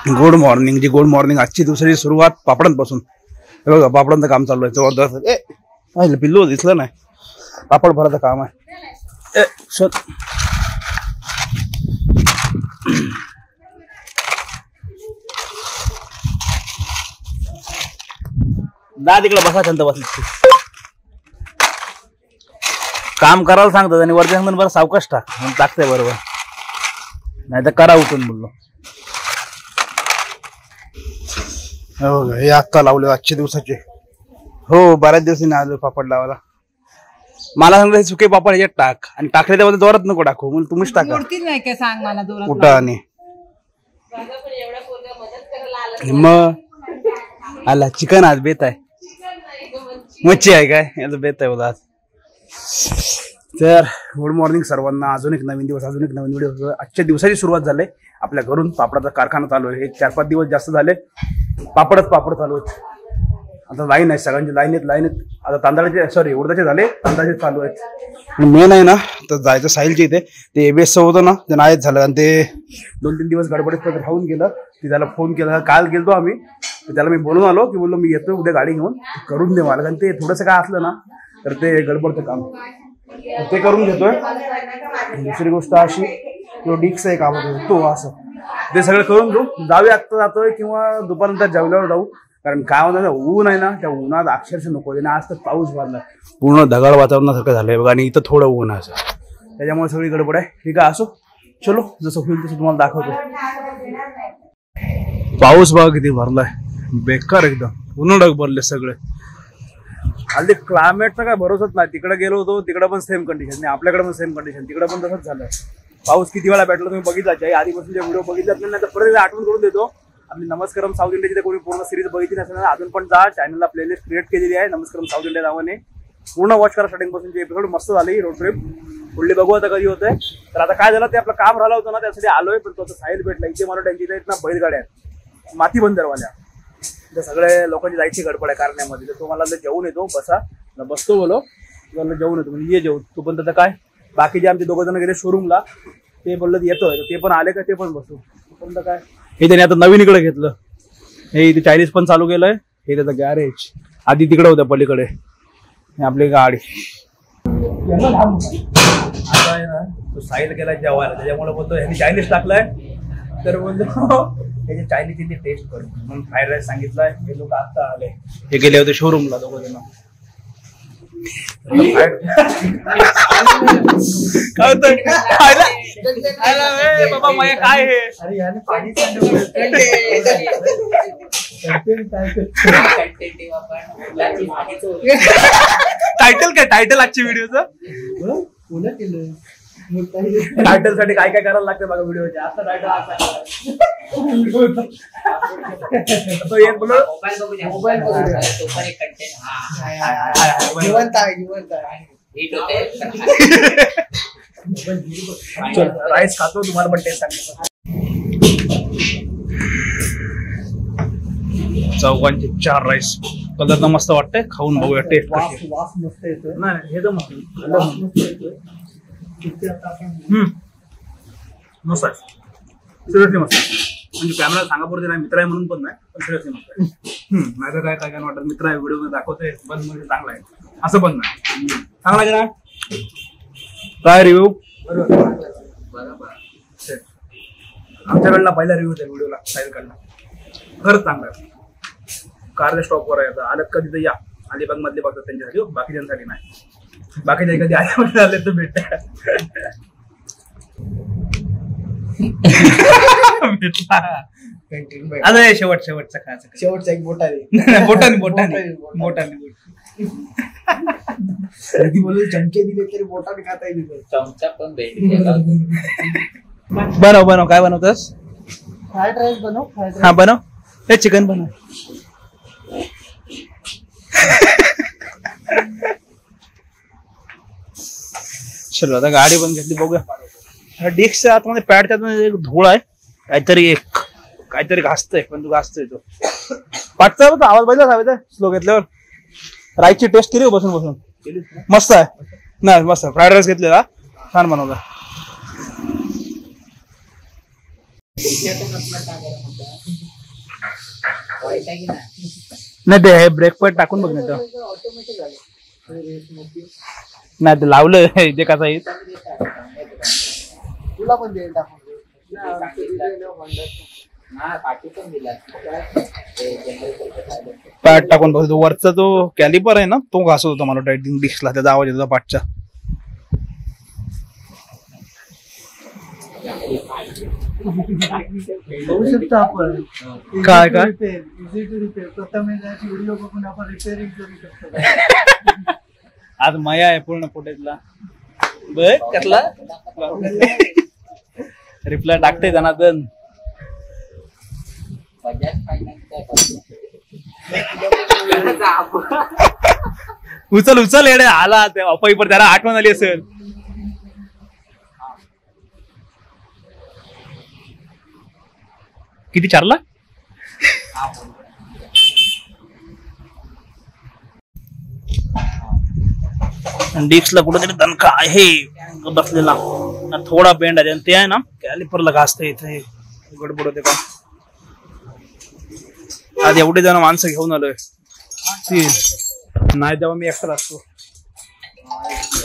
Good morning जी, good morning. आजची दुसरी सुरुवात पापडांपासून। हे बघा पापडांचं काम चालू आहे जबरदस्त। पिल्लू दिसलं नाही, पापड भराचं काम आहे। दा तिकडे बसा, शांत बसली काम करायला सांगतात आणि वरच्या सांगतात बरं सावकाश टाक, टाकते बरोबर, नाही तर करा उठून बोललो। हो हे आत्ता लावले आजच्या दिवसाचे। हो बऱ्याच दिवसांनी आलो पापड लावायला। मला सांगतो सुके पापड ह्याच्यात टाक आणि टाकले त्यामध्ये जोरात नको टाकू, म्हणून तुम्हीच टाका कुठं। आणि मग आला चिकन आज बेत आहे, मच्छी आहे काय याचं बेत आहे बोला आज। तर गुड मॉर्निंग सर्वांना। अजून एक नवीन दिवस, अजून एक नवीन व्हिडिओ। आजच्या दिवसाची सुरुवात झाली आपल्या घरून। पापडाचा कारखाना चालू आहे, 4-5 दिवस जास्त झाले पापड चालू आहेत। आता लाईन आहे, सगळ्यांची लाईन आहेत। आता तांदळाचे उडदाचे झाले, तांदळाचे चालू आहेत। मेन आहे ना तर जायचं साहिलच्या इथे, ते एबीएसचं होतं ना ते नाहीच झालं आणि ते 2-3 दिवस गडबडीत राहून गेलं। ते त्याला फोन केला, काल गेलतो आम्ही, त्याला मी बोलून आलो की बोललो मी येतो उद्या गाडी घेऊन, करून दे मला, कारण ते थोडंसं काय असलं ना तर ते गडबडचं काम ते करून घेतोय। दुसरी गोष्ट अशी डिक्स आहे काम तो असं ते सगळं करून घेऊ, जाऊया आत्ता जातोय किंवा दुपारनंतर जेवल्यावर जाऊ। कारण काय होतं ऊन आहे ना, त्या उन्हात अक्षरशः नको। आज तर पाऊस भरलाय, पूर्ण ढगाळ वातावरणासारखं झालंय बघा, आणि इथं थोडं ऊन आहे त्याच्यामुळे सगळी गडबड आहे। ठीक आहे असो, चलो जसं होईल तसं तुम्हाला दाखवतो। पाऊस बघा किती भरलाय, बेकार एकदम, पूर्ण ढग भरले सगळे। हल्ली क्लायमेटचा काय भरोसाच नाही। तिकडे गेलो होतो, तिकडे पण सेम कंडिशन नाही, आपल्याकडे पण सेम कंडिशन, तिकडे पण तसंच झालं। पाऊस किती वेळा भेटला तुम्ही बघितलाच आहे, आधीपासून व्हिडिओ बघितलाच नाही तर परत आठवण करून देतो। आपली नमस्कारम साऊथ इंडियाची कोणी पूर्ण सिरीज बघितली नसेल ना अजून पण जा, चॅनलला प्लेलिस्ट क्रिएट केलेली आहे नमस्कारम साऊथ इंडिया नावाने, पूर्ण वॉच करा। स्टार्टिंग पासूनची एपिसोड मस्त झाली, रोड ट्रिप पुढली बघू आता कधी होतंय। तर आता काय झालं, ते आपलं काम राहिलं होतं ना त्यासाठी आलोय, पण तो साहिल भेटला इथे। मला त्यांची इथे ना बैलगाड्या आहेत माती बंदरवाल्या, तर सगळे लोकांची जायची गडबड आहे कारण्यामध्ये। तर तो मला जेवून येतो, बसतो बोलो जेवून येतो, म्हणजे ये जेवू तू पण। तर काय बाकीचे आमचे 2 जण गेले शोरूमला, ते बोललं येतोय, ते पण आले का ते पण बसू पण। काय हे त्याने आता नवीन इकडे घेतलं, हे इथे चायनीज पण चालू केलंय, हे त्याचं गॅरेज। आधी तिकडे होतं पलीकडे आपली गाडी। आता आहे ना तो साहिल गेलाय जेवायला, त्याच्यामुळे बोलतो ह्याने चायनीज टाकलाय, तर बोलतो त्याची चायनीजची टेस्ट करू म्हणून फ्राईड राईस सांगितलाय। हे लोक आता आले, हे गेले होते शोरूमला 2 जण। बाबा मग काय हे टायटल काय, टायटल आजच्या व्हिडिओचं टायटल साठी काय काय करायला लागतं बघा व्हिडिओच्या। आता टायटल राईस खातो, तुम्हाला पण टेस्ट सांगतो। चौघांचे 4 राईस, कलर तर मस्त वाटतंय, खाऊन बघूया टेस्ट कशी। वास मस्त येतोय, नाही हे तर मस्त मस्त आहे, सिरियसली मस्त। म्हणजे कॅमेरा सांगा पुरते नाही, मित्र आहे म्हणून पण नाही, पण सिरियसली मस्त आहे। नाही तर काय काय वाटत मित्र आहे व्हिडिओ मध्ये दाखवतोय पण म्हणजे चांगला आहे असं पण नाही, चांगला आहे ना काय रिव्ह्यू। आमच्याकडला पहिला रिव्ह्यू त्या व्हिडिओला साहिलकडला, खरंच चांगला आहे। कारच्या स्टॉपवर आहे, आता आलं कधी तर या, अलिबाग मधले बघतात त्यांच्यासाठी, बाकीच्यांसाठी नाही। बाकीच्या कधी आले तर भेटत। आता शेवटचा खायचं, शेवटचा एक बोटाने बोलले चमचे दिले तरी बोटाने खाता येईल, चमचा पण बनव काय बनवतोस? फ्राईड राईस बनव। हा बनव, हे चिकन बनव। चलो आता गाडी पण घेतली, बघूया। डिस्कच्या आतमध्ये पॅडच्या आतमध्ये एक धूळ आहे, काहीतरी घासतंय, पण तू घासतोय तो पाठचा आवाज पाहिजे हवे स्लो घेतल्यावर। राईसची टेस्ट केली बसून मस्त आहे ना, मस्त फ्राईड राईस घेतलेला, छान बनवला। नाही ते हे ब्रेक पॉईंट टाकून बघ नाही नाही ते लावलं ते कसं येईल तुला पण दे पॅट टाकून बघतो वरचा जो कॅलिपर आहे ना तो घासत होता मला टायटिंग डिस्कला त्याचा आवाज येतो पाठचा बघू शकतो आपण काय काय इझी टू रिपेअर प्रथम व्हिडिओ बघून आपण रिपेअरिंग करू शकतो आज माया आहे पूर्ण फुटेजला बघ कसला रिप्लाय टाकते जनार्दन उचल उचल येडे आला ते अपाई पर त्याला आठवण आली असेल किती चारला डिस्कला कुठेतरी दणका आहे बसलेला थोडा बेंड आहे ते आहे ना कॅलिपरला घासते इथे गडबड होते का आज एवढे जण माणसं घेऊन आलोय नाही तेव्हा मी एकटा असतो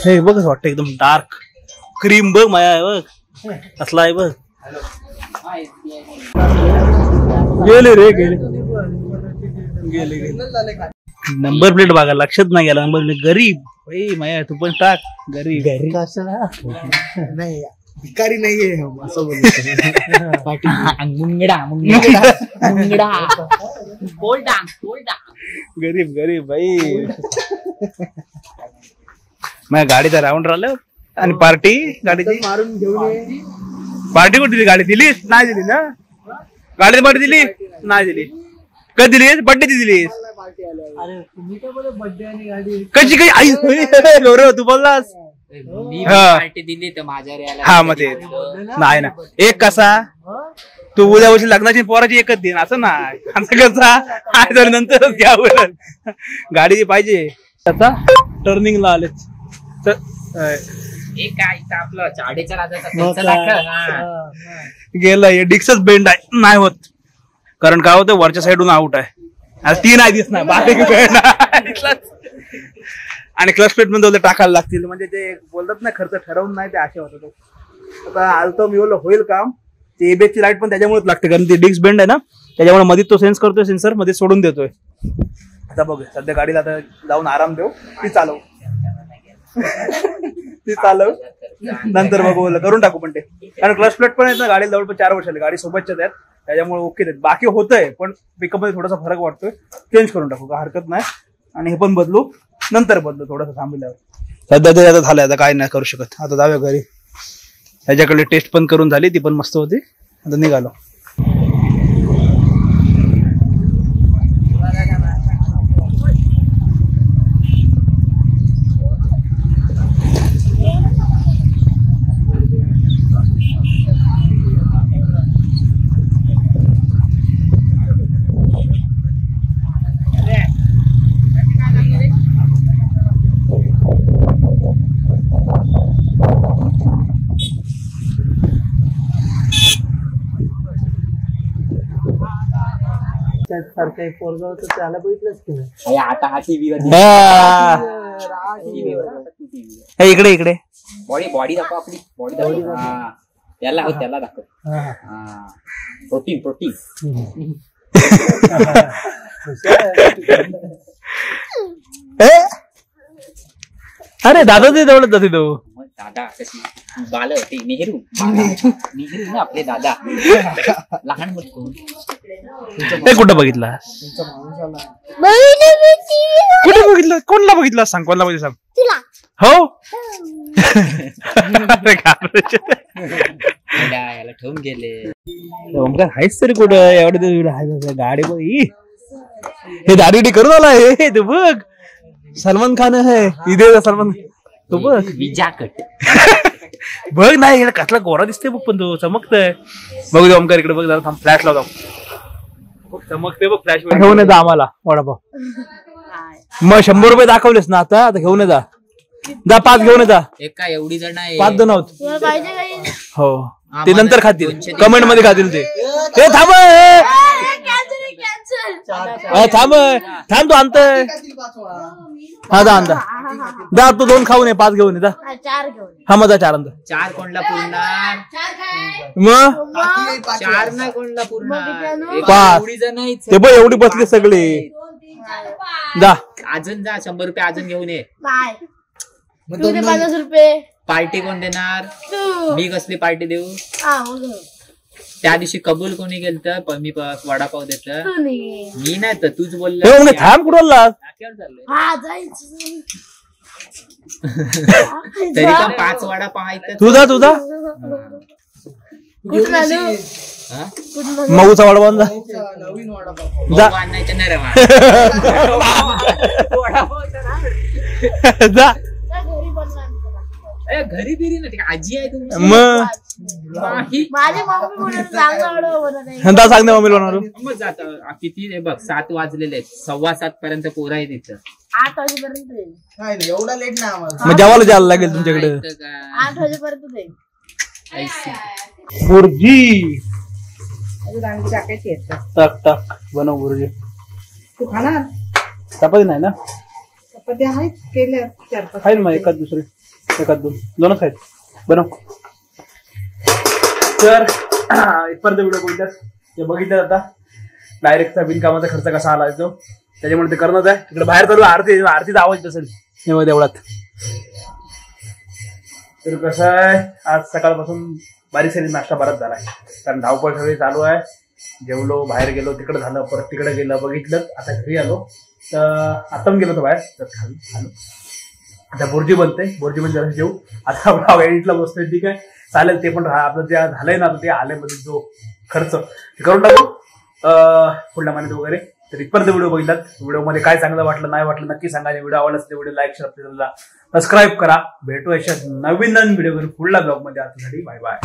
हे बघ वाटतं एकदम डार्क क्रीम बघ माया आहे बघ कसला आहे बघ गेले रे गेले नंबर प्लेट बघा लक्षात नाही गेला नंबर प्लेट गरीब माया तू पण टाक गरीब नाही भिकारी नाहीये असं मुंगडा गरीब गरीब भाई माझ्या गाडीचा राऊंड राहिलं आणि पार्टी गाडीची मारून घेऊन ये पार्टी कुठे दिली गाडी दिलीस नाही दिली ना गाडीची पार्टी दिली नाही दिली कधी दिलीस बड्डेची दिलीस अरे तुम्ही काय बोल बर्थडे आणि गाडी कशी काही आई गौरव तू बोललास मी पार्टी दिली तर माझ्या हा मग ते नाही ना एक कसा तू उद्या वर्षी लग्नाची पोराची एकच दिन असं नाही असं कसा तर नंतरच घ्यावं गाडीची पाहिजे आता टर्निंगला आलेच तर आपलं चाडेच्या राजाचा गेलं हे डिक्सच बेंड आहे नाही होत कारण काय होतं वरच्या साईडून आउट आहे ती नाही दिसणार बाकी आणि क्लच प्लेट मध्ये टाकायला लागतील म्हणजे ते बोलतात ना खर्च ठरवून नाही ते आशा होता तो आता आलतो मी बोललो होईल काम ते एबीएसची लाईट पण त्याच्यामुळेच लागते कारण ते डिस्क बेंड आहे ना त्याच्यामुळे मध्ये तो सेन्स करतोय सेन्सर मध्ये सोडून देतोय आता बघ सध्या गाडीला आता जाऊन आराम देऊ ती चालव ती चालव नंतर बघू करून टाकू पण ते कारण क्लच प्लेट पण आहेत ना गाडीला जवळपास 4 वर्ष आले गाडी सोबतच्याच आहेत त्याच्यामुळे ओके आहेत बाकी होतंय पण पिकअप मध्ये थोडासा फरक वाटतोय चेंज करून टाकू का हरकत नाही आणि हे पण बदलू नंतर बदलू थोडंसं थांबल्यावर सध्या तरी आता झालंय आता काय नाही करू शकत आता जाऊया घरी ह्याच्याकडे टेस्ट पण करून झाली ती पण मस्त होती आता निघालो सारखं पोरगा होतं त्याला बघितलंच की नाही आता हा टीव्हीवर इकडे इकडे बॉडी बॉडी दाखव आपली बॉडी दाखव त्याला त्याला दाखव प्रोटीन प्रोटीन अरे दादा ते जवळच जाते तो दादा कशी बाल ते नेहरू नेहरू ना आपले दादा लहान मत ते कुठं बघितला कुठे बघितलं कोणला बघितला सांग कोणला बघितलं सांग हो याला ठेवून गेले हायच तरी कुठं एवढं गाडी बघ हे दाढी करून आला हे तू बघ सलमान खान आहे इथे सलमान तू बघ विजाकट बघ नाही कसला गोरा दिसते बघ पण तो चमकतय बघ दे ओमकार इकडे बघ जरा थांब फ्लॅश लावतो चमकते बघ फ्लॅश घेऊन येता आम्हाला वडापाव मग 100 रुपये दाखवलेस ना आता घेऊन जा 5 घेऊन येता एका एवढी जण आहे 5 जण आहोत हो ते नंतर खातील, कमेंट मध्ये खातील ते. थांब थांब थांब, तू आणतोय. हा जा आणता, जा तू 2 खाऊन ये, 5 घेऊन ये. हा मग 4 आणता. 4 कोणला पुरणार? मग 4 नाही कोणला पुरणार? 5 ते बघ एवढी बसली सगळे. जा अजून जा, 100 रुपये अजून घेऊन ये. 50 रुपये पार्टी कोण देणार? मी कसली पार्टी देऊ? त्या दिवशी कबूल कोणी केलं? मी वडापाव देत. मी नाही तर तूच बोलला. थांब कुठला तरी पण 5 वडापाव आहेत. तुझा मऊचा वडापाव जा आणायचं नाही रे जा. घरी बिरी ना आजी आहे तुमची. मग माझी मम्मी सांग ना मम्मीला बनवलं. मग जात किती बघ 7 वाजलेले आहेत, 7:15 पर्यंत पोरं आहे तिथं. 8 वाजेपर्यंत एवढा लेट ना आम्हाला. मग जेवायला जायला लागेल तुमच्याकडे. 8 वाजेपर्यंत जाईल. बुर्जी टाकायची टाक टाक बनव बुर्जी. तू खाणार? चपाती नाही ना? चपाती आहेत केल्या 4-5. खाईल मग एखाद दुसरी, एखाद 2 खाईल. बनव. तर इथपर्यंत व्हिडिओ बघितल्यात, ते बघितलं आता डायरेक्टचा बिनकामाचा खर्च कसा आला तो, त्याच्यामुळे ते करणंच आहे. तिकडे बाहेर चालू आरतीचा आवाज असेल तेवढ्यात. तर कसं आहे, आज सकाळपासून बारीक सारी नाश्ता बराच झालाय, कारण धावपळ सगळी चालू आहे. जेवलो, बाहेर गेलो, तिकडे झालं, परत तिकडे गेलं, बघितलं, आता घरी आलो. तर आता पण गेलो होतो बाहेर, तर खाली आलो. आता बुर्जी बनते, बुर्जी म्हणजे जरा जेऊ. आता आपण एडिटला बसतोय, ठीक आहे चालेल. ते पण आपलं जे झालंय ना, ते आल्यामध्ये जो खर्च ते करून टाकू पुढल्या महिन्यात वगैरे. तर इथपर्यंत व्हिडिओ बघितलात. व्हिडिओमध्ये काय चांगलं वाटलं नाही वाटलं नक्की सांगा. व्हिडिओ आवडला असेल व्हिडिओ लाईक शेअर सबस्क्राईब करा. भेटू अशा नवीन व्हिडिओ पुढल्या ब्लॉग मध्ये. आजसाठी बाय बाय.